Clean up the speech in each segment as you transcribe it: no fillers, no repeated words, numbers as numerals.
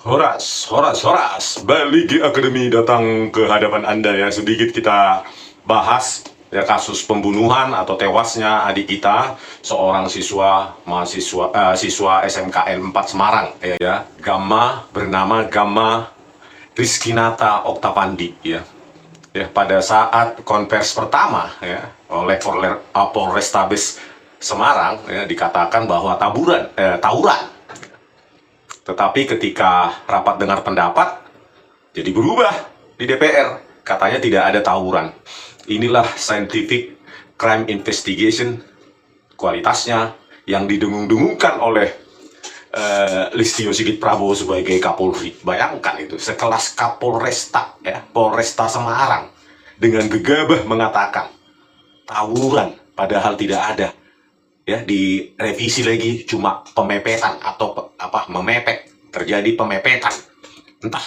Horas, Horas, Horas, Baligi Academy datang ke hadapan Anda ya. Sedikit kita bahas ya kasus pembunuhan atau tewasnya adik kita, seorang siswa SMKN 4 Semarang ya. Bernama Gamma Rizkinata Oktavandi ya. Ya, pada saat konvers pertama ya oleh Polrestabes Semarang ya, dikatakan bahwa tawuran. Tetapi ketika rapat dengar pendapat, jadi berubah di DPR. Katanya tidak ada tawuran. Inilah scientific crime investigation kualitasnya yang didengung-dengungkan oleh Listio Sigit Prabowo sebagai Kapolri. Bayangkan itu, sekelas Kapolresta, ya, Polresta Semarang, dengan gegabah mengatakan tawuran, padahal tidak ada. Ya, direvisi lagi cuma pemepetan atau memepet, terjadi pemepetan. Entah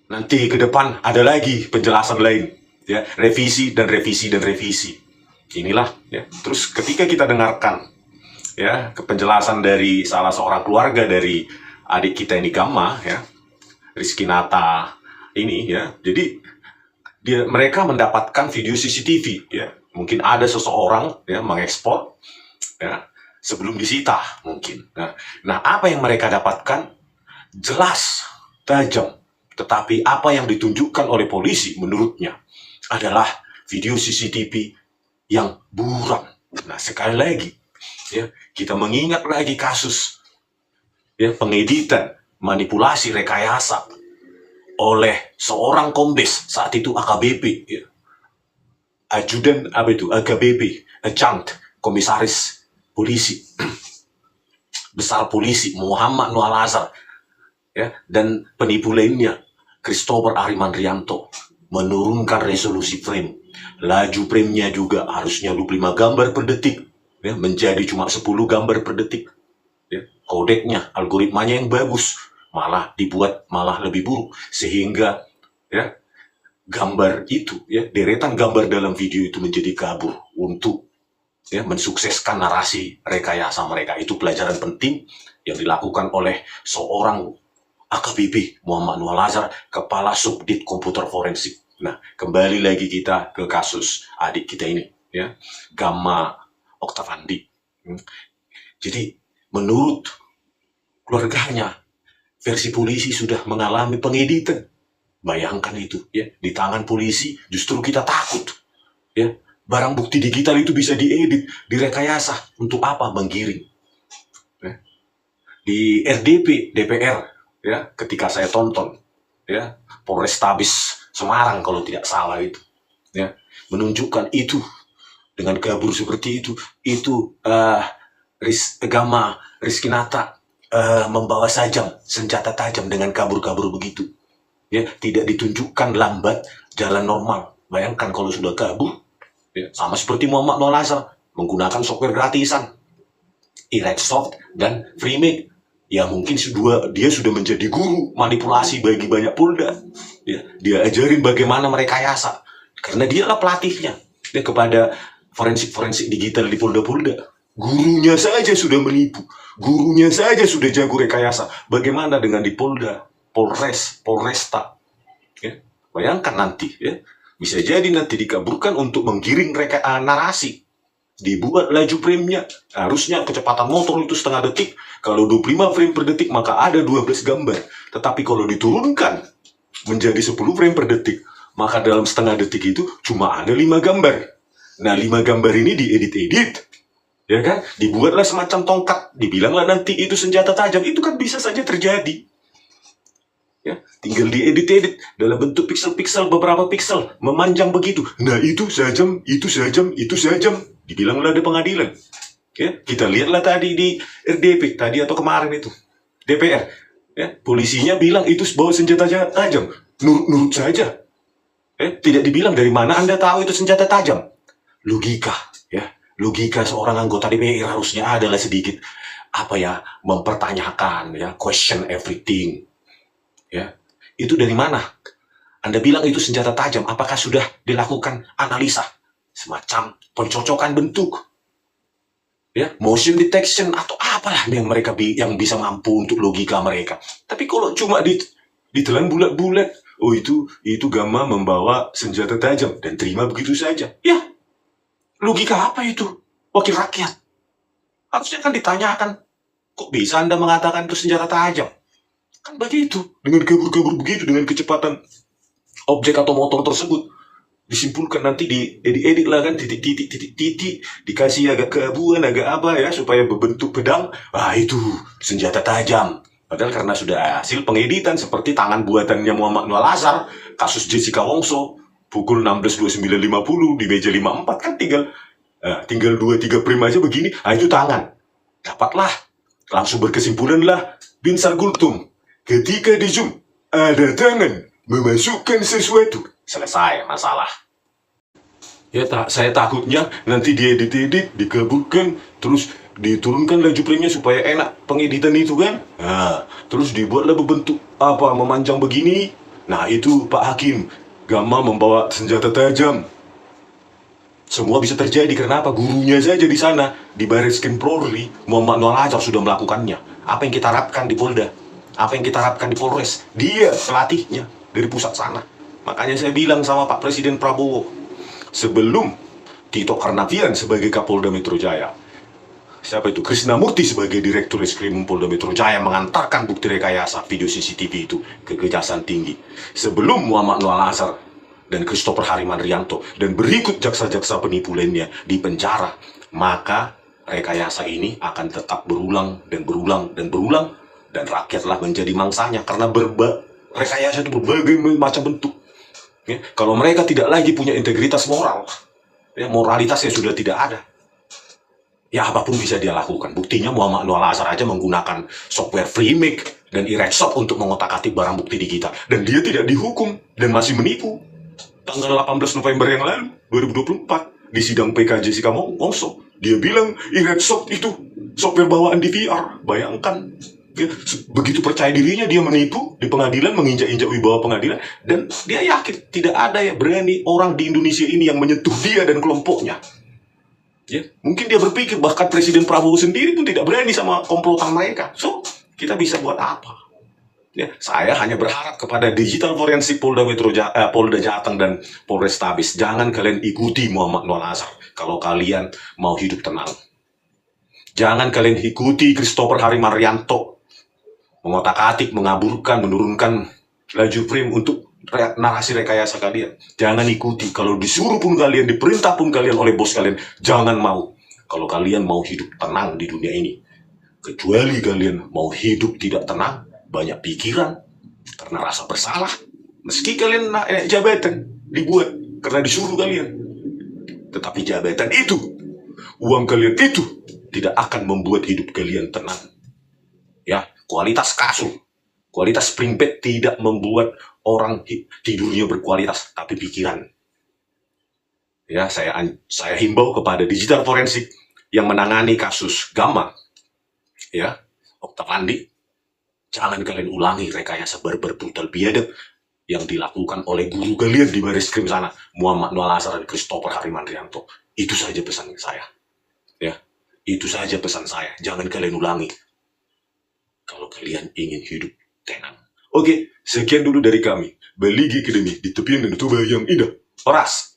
nanti ke depan ada lagi penjelasan lain, ya, revisi dan revisi dan revisi. Inilah ya. Terus ketika kita dengarkan ya penjelasan dari salah seorang keluarga dari adik kita ini Gamma ya, Rizkinata ini ya. Jadi mereka mendapatkan video CCTV ya. Mungkin ada seseorang ya mengekspor ya, sebelum disita mungkin. Nah, apa yang mereka dapatkan jelas, tajam. Tetapi apa yang ditunjukkan oleh polisi menurutnya adalah video CCTV yang buram. Nah, sekali lagi ya, kita mengingat lagi kasus ya pengeditan, manipulasi, rekayasa oleh seorang kombes saat itu AKBP ya. Ajudan AKBP, Adjunct Komisaris Polisi Besar Polisi Muhammad Noah Lazar ya, dan penipu lainnya Christopher Arimandrianto menurunkan resolusi frame. Laju frame-nya juga harusnya 25 gambar per detik ya, menjadi cuma 10 gambar per detik ya. Kodeknya, algoritmanya yang bagus malah dibuat malah lebih buruk, sehingga ya gambar itu ya, deretan gambar dalam video itu menjadi kabur untuk ya mensukseskan narasi rekayasa mereka. Itu pelajaran penting yang dilakukan oleh seorang AKBP Muhammad Noah Lazar, Kepala Subdit Komputer Forensik. Nah, kembali lagi kita ke kasus adik kita ini ya, Gamma Oktavandi. Jadi menurut keluarganya, versi polisi sudah mengalami pengeditan. Bayangkan itu ya, di tangan polisi justru kita takut ya. Barang bukti digital itu bisa diedit, direkayasa. Untuk apa? Menggiring. Ya. Di RDP, DPR, ya, ketika saya tonton, ya, Polrestabes Semarang kalau tidak salah itu, ya, menunjukkan itu dengan kabur seperti itu Gamma Rizkinata membawa senjata tajam dengan kabur-kabur begitu. Ya, tidak ditunjukkan lambat, jalan normal. Bayangkan kalau sudah kabur. Ya, sama seperti Muhammad Noah Lazar menggunakan software gratisan Soft dan Freemake. Ya mungkin dia sudah menjadi guru manipulasi bagi banyak polda. Ya, dia ajarin bagaimana merekayasa karena dialah pelatihnya ya, kepada forensik digital di polda-polda. Gurunya saja sudah menipu, gurunya saja sudah jago rekayasa. Bagaimana dengan di polda, Polresta? Ya, bayangkan nanti ya. Bisa jadi nanti dikaburkan untuk menggiring narasi. Dibuat laju frame-nya. Harusnya kecepatan motor itu setengah detik. Kalau 25 frame per detik maka ada 12 gambar. Tetapi kalau diturunkan menjadi 10 frame per detik, maka dalam setengah detik itu cuma ada 5 gambar. Nah, 5 gambar ini diedit-edit. Ya kan? Dibuatlah semacam tongkat. Dibilanglah nanti itu senjata tajam. Itu kan bisa saja terjadi. Ya, tinggal diedit-edit dalam bentuk piksel-piksel, beberapa piksel memanjang begitu. Nah, itu sajam, dibilanglah ada pengadilan. Ya, kita lihatlah tadi di RDP tadi atau kemarin itu DPR. Ya, polisinya bilang itu bawa senjata tajam. Nurut saja. Ya, tidak dibilang dari mana Anda tahu itu senjata tajam. Logika, ya, logika seorang anggota DPR harusnya adalah sedikit mempertanyakan, ya, question everything. Ya, itu dari mana? Anda bilang itu senjata tajam, apakah sudah dilakukan analisa? Semacam pencocokan bentuk, ya, motion detection atau apa? Apalah yang mereka yang bisa mampu untuk logika mereka. Tapi kalau cuma ditelan bulat-bulat, oh itu Gamma membawa senjata tajam dan terima begitu saja. Ya, logika apa itu? Wakil rakyat. Harusnya kan ditanyakan, kok bisa Anda mengatakan itu senjata tajam? Kan begitu, dengan kabur-kabur begitu, dengan kecepatan objek atau motor tersebut. Disimpulkan nanti diedit lah kan, titik-titik, dikasih agak keabuan, agak apa ya, supaya berbentuk pedang. Itu senjata tajam. Padahal karena sudah hasil pengeditan seperti tangan buatannya Muhammad Noah Lazar, kasus Jessica Wongso, pukul 16.29.50 di meja 54 kan tinggal 2-3 frame aja begini, itu tangan. Dapatlah, langsung berkesimpulan lah, Bin Sargultum, ketika di zoom, ada tangan memasukkan sesuatu. Selesai masalah. Ya saya takutnya nanti diedit, dikabulkan, terus diturunkan laju frame-nya supaya enak pengeditan itu kan. Terus dibuatlah berbentuk memanjang begini. Nah itu Pak Hakim, Gamma membawa senjata tajam. Semua bisa terjadi karena apa? Gurunya saja di sana di Barreskrim Polri, Muhammad Noah Lazar sudah melakukannya. Apa yang kita harapkan di Polda? Apa yang kita harapkan di Polres? Dia pelatihnya dari pusat sana. Makanya saya bilang sama Pak Presiden Prabowo, sebelum Tito Karnavian sebagai Kapolda Metro Jaya, siapa itu? Krisnamurti sebagai Direktur Reskrim Polda Metro Jaya mengantarkan bukti rekayasa video CCTV itu ke Kejaksaan Tinggi. Sebelum Muhammad Noah Lazar dan Christopher Harimanrianto dan berikut jaksa-jaksa penipu lainnya di penjara, maka rekayasa ini akan tetap berulang dan berulang dan berulang, dan rakyatlah menjadi mangsanya karena rekayasa itu berbagai macam bentuk. Ya, kalau mereka tidak lagi punya integritas moral, ya, moralitasnya sudah tidak ada, ya apapun bisa dia lakukan. Buktinya Muhammad Noah Lazar aja menggunakan software FreeMake dan eRedShop untuk mengotak-atik barang bukti di kita, dan dia tidak dihukum dan masih menipu. Tanggal 18 November yang lalu 2024 di sidang PK Jessica Wongso, dia bilang eRedShop itu software bawaan di VR. Bayangkan ya, begitu percaya dirinya dia menipu di pengadilan, menginjak-injak wibawa pengadilan, dan dia yakin tidak ada ya berani orang di Indonesia ini yang menyentuh dia dan kelompoknya. Ya, mungkin dia berpikir bahkan Presiden Prabowo sendiri pun tidak berani sama komplotan mereka. So, kita bisa buat apa? Ya, saya hanya berharap kepada digital forensik Polda Jateng dan Polrestabes, jangan kalian ikuti Muhammad Noah Lazar kalau kalian mau hidup tenang. Jangan kalian ikuti Christopher Harimanrianto mengotak-atik, mengaburkan, menurunkan laju frame untuk narasi rekayasa kalian. Jangan ikuti. Kalau disuruh pun kalian, diperintah pun kalian oleh bos kalian, jangan mau. Kalau kalian mau hidup tenang di dunia ini, kecuali kalian mau hidup tidak tenang, banyak pikiran, karena rasa bersalah, meski kalian naik jabatan, dibuat karena disuruh kalian. Tetapi jabatan itu, uang kalian itu, tidak akan membuat hidup kalian tenang. Ya, kualitas kasur, kualitas spring bed tidak membuat orang tidurnya berkualitas, tapi pikiran. Ya, saya himbau kepada digital forensik yang menangani kasus Gamma, ya, Oktavandi, jangan kalian ulangi rekayasa barbar brutal biadab yang dilakukan oleh guru kalian di Barreskrim sana, Muhammad Noah Lazar dan Christopher Harimanrianto. Itu saja pesan saya. Ya, itu saja pesan saya. Jangan kalian ulangi kalau kalian ingin hidup tenang. Oke, sekian dulu dari kami. Beligi Academy di tepian dan tuba yang indah. Oras.